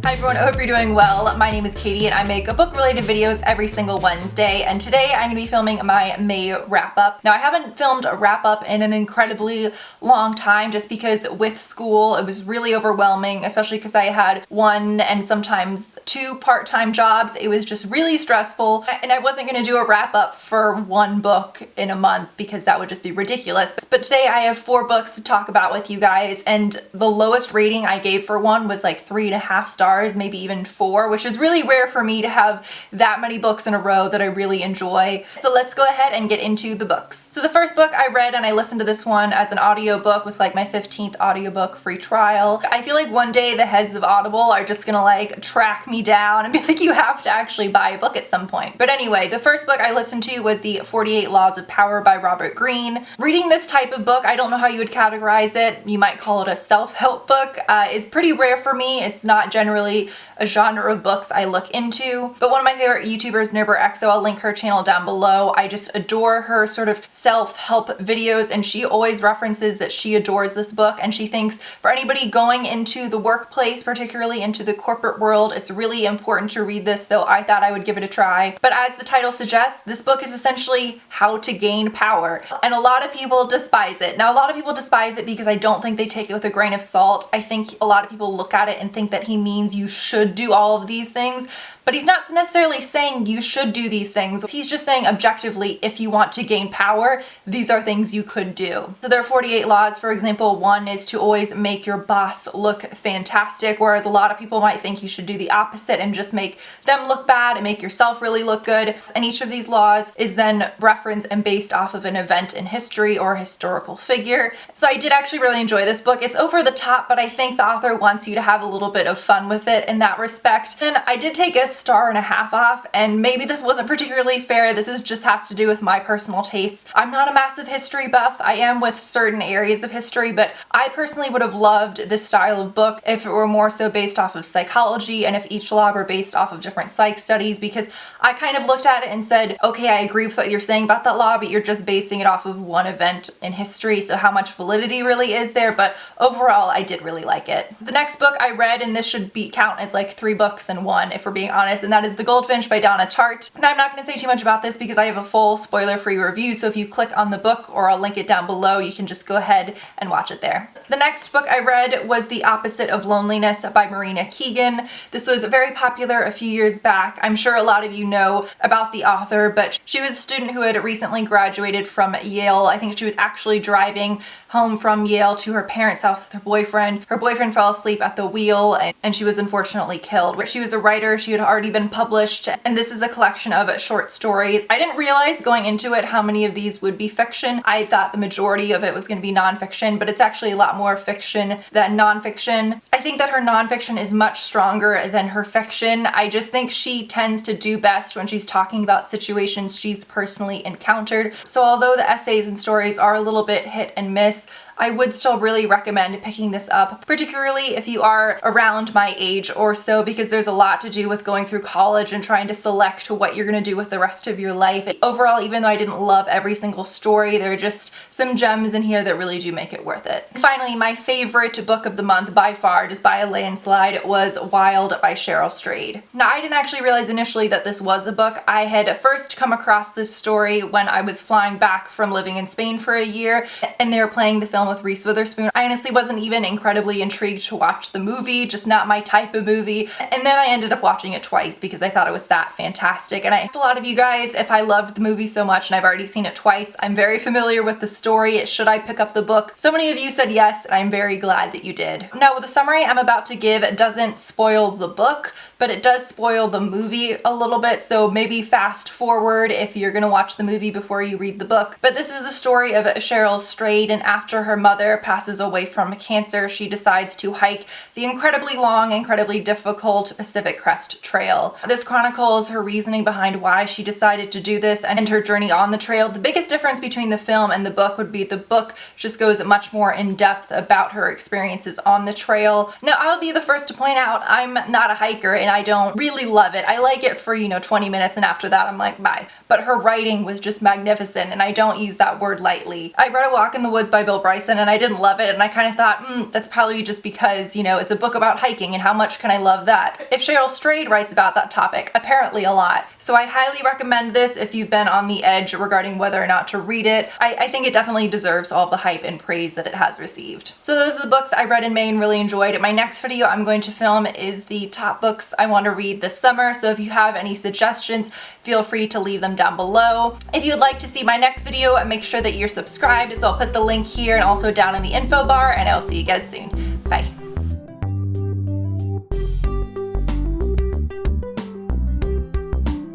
Hi everyone, I hope you're doing well. My name is Katie and I make book related videos every single Wednesday, and today I'm going to be filming my May wrap-up. Now I haven't filmed a wrap-up in an incredibly long time just because with school it was really overwhelming, especially because I had one and sometimes two part-time jobs. It was just really stressful and I wasn't going to do a wrap-up for one book in a month because that would just be ridiculous. But today I have 4 books to talk about with you guys, and the lowest rating I gave for one was like 3.5 stars, maybe even 4, which is really rare for me to have that many books in a row that I really enjoy. So let's go ahead and get into the books. So the first book I read, and I listened to this one as an audiobook with like my 15th audiobook free trial. I feel like one day the heads of Audible are just gonna like track me down and be like, you have to actually buy a book at some point. But anyway, the first book I listened to was The 48 Laws of Power by Robert Greene. Reading this type of book, I don't know how you would categorize it. You might call it a self-help book. Is pretty rare for me. It's not generally a genre of books I look into. But one of my favorite YouTubers, NerberXO, I'll link her channel down below. I just adore her sort of self-help videos, and she always references that she adores this book, and she thinks for anybody going into the workplace, particularly into the corporate world, it's really important to read this, so I thought I would give it a try. But as the title suggests, this book is essentially how to gain power, and a lot of people despise it. Now, a lot of people despise it because I don't think they take it with a grain of salt. I think a lot of people look at it and think that he means you should do all of these things, but he's not necessarily saying you should do these things. He's just saying objectively, if you want to gain power, these are things you could do. So there are 48 laws. For example, one is to always make your boss look fantastic, whereas a lot of people might think you should do the opposite and just make them look bad and make yourself really look good. And each of these laws is then referenced and based off of an event in history or a historical figure. So I did actually really enjoy this book. It's over the top, but I think the author wants you to have a little bit of fun with it in that respect. And I did take a 1.5 stars off, and maybe this wasn't particularly fair. This is just has to do with my personal tastes. I'm not a massive history buff. I am with certain areas of history, but I personally would have loved this style of book if it were more so based off of psychology and if each law were based off of different psych studies, because I kind of looked at it and said, okay, I agree with what you're saying about that law, but you're just basing it off of one event in history, so how much validity really is there? But overall, I did really like it. The next book I read, and this should count as like 3 books in one if we're being honest, and that is The Goldfinch by Donna Tartt. Now I'm not going to say too much about this because I have a full spoiler-free review, so if you click on the book, or I'll link it down below, you can just go ahead and watch it there. The next book I read was The Opposite of Loneliness by Marina Keegan. This was very popular a few years back. I'm sure a lot of you know about the author, but she was a student who had recently graduated from Yale. I think she was actually driving home from Yale to her parents' house with her boyfriend. Her boyfriend fell asleep at the wheel and she was unfortunately killed. She was a writer, she had already been published, and this is a collection of short stories. I didn't realize going into it how many of these would be fiction. I thought the majority of it was going to be nonfiction, but it's actually a lot more fiction than nonfiction. I think that her nonfiction is much stronger than her fiction. I just think she tends to do best when she's talking about situations she's personally encountered. So although the essays and stories are a little bit hit and miss, I would still really recommend picking this up, particularly if you are around my age or so, because there's a lot to do with going through college and trying to select what you're going to do with the rest of your life. Overall, even though I didn't love every single story, there are just some gems in here that really do make it worth it. And finally, my favorite book of the month by far, just by a landslide, was Wild by Cheryl Strayed. Now, I didn't actually realize initially that this was a book. I had first come across this story when I was flying back from living in Spain for a year, and they were playing the film with Reese Witherspoon. I honestly wasn't even incredibly intrigued to watch the movie, just not my type of movie. And then I ended up watching it twice because I thought it was that fantastic. And I asked a lot of you guys if I loved the movie so much, and I've already seen it twice. I'm very familiar with the story. Should I pick up the book? So many of you said yes, and I'm very glad that you did. Now, the summary I'm about to give doesn't spoil the book, but it does spoil the movie a little bit, so maybe fast forward if you're gonna watch the movie before you read the book. But this is the story of Cheryl Strayed, and after her mother passes away from cancer, she decides to hike the incredibly long, incredibly difficult Pacific Crest Trail. This chronicles her reasoning behind why she decided to do this and her journey on the trail. The biggest difference between the film and the book would be the book just goes much more in depth about her experiences on the trail. Now, I'll be the first to point out I'm not a hiker and I don't really love it. I like it for, 20 minutes, and after that I'm like, bye. but her writing was just magnificent, and I don't use that word lightly. I read A Walk in the Woods by Bill Bryson and I didn't love it, and I kind of thought, that's probably just because, you know, it's a book about hiking and how much can I love that. If Cheryl Strayed writes about that topic, apparently a lot. So I highly recommend this if you've been on the edge regarding whether or not to read it. I think it definitely deserves all the hype and praise that it has received. So those are the books I read in May and really enjoyed. My next video I'm going to film is the top books I want to read this summer, so if you have any suggestions, feel free to leave them down below. If you would like to see my next video, make sure that you're subscribed, so I'll put the link here and also down in the info bar, and I'll see you guys soon. Bye.